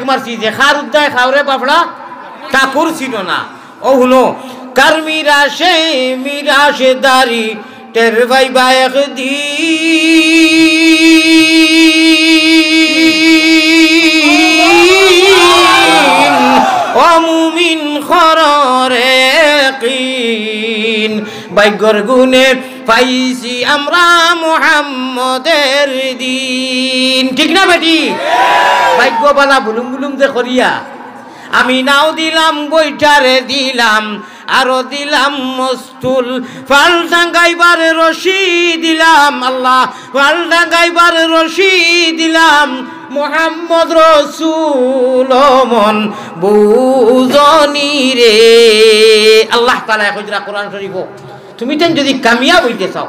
মারছি যে খার উদ্দায় খাওরে বাপড়া ঠাকুর ছিল না ও হুনো কার মিরাশে দারি টের ভাই বায়ক দি ও মুমিন খররে কিন ভাগ্যর গুণে পাইছি আমরা মুহাম্মদের দিন ঠিক না বেটি ভাগ্যবালা বুলুম বুলুম যে করিয়া আমি নাও দিলাম বইটারে দিলাম আরো দিলাম মস্তুল ফাল টাঙ্গাইবার রশি দিলাম আল্লাহ ফাল টাঙ্গাইবার রশি দিলাম মুহাম্মদ রাসূল মন বুঝনি রে আল্লাহ তাআলা কইরা কোরআন শরীফ তুমি তেন যদি কামিয়াব হইতে চাও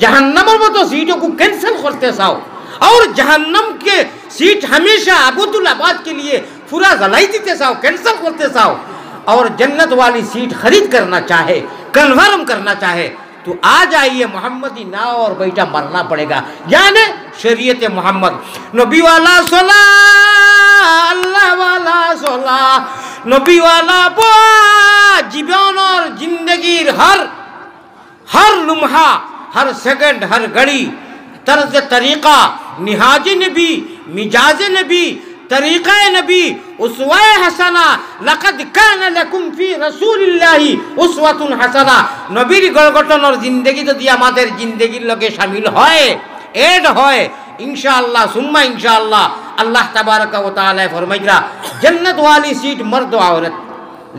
জাহান্নামের মতো সিটকে कैंसिल करते चाहो और जहन्नम के सीट हमेशा अबुदुल आबाद के लिए पूरा जलाई देते चाहो कैंसिल करते चाहो और जन्नत वाली सीट खरीद करना चाहे कन्फर्म करना चाहे तो आ जाइए मोहम्मदी ना और बेटा मरना पड़ेगा यानी शरीयत मोहम्मद नबी वाला सोला अल्लाह वाला सोला नबी वाला जीवन और जिंदगी हर लम्हा हर सेकंड हर घड़ी तर्ज तरीका निहाज नबी मिजाज नबी तरीक़ा नबी उसवा हसना लक़द कान लकुम फी रसूलिल्लाहि उसवातुन हसना नबीर गठन और जिंदगी যদি আমাদের জিন্দেগীর লগে শামিল হয় এড হয় इंशाअल्लाह सुम्मा इंशाअल्लाह अल्लाह तबारक व तआला फरमाइरा जन्नत वाली सीट मर्द औरत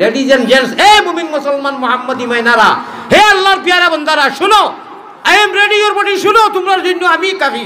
लेडीज एंड जेंट्स ए मुमिन मुसलमान मुहम्मदी मैनारा हे अल्लाहर प्यारा बंदारा सुनो I am ready your body सुनो तुम्हारे जন্য আমি কাফি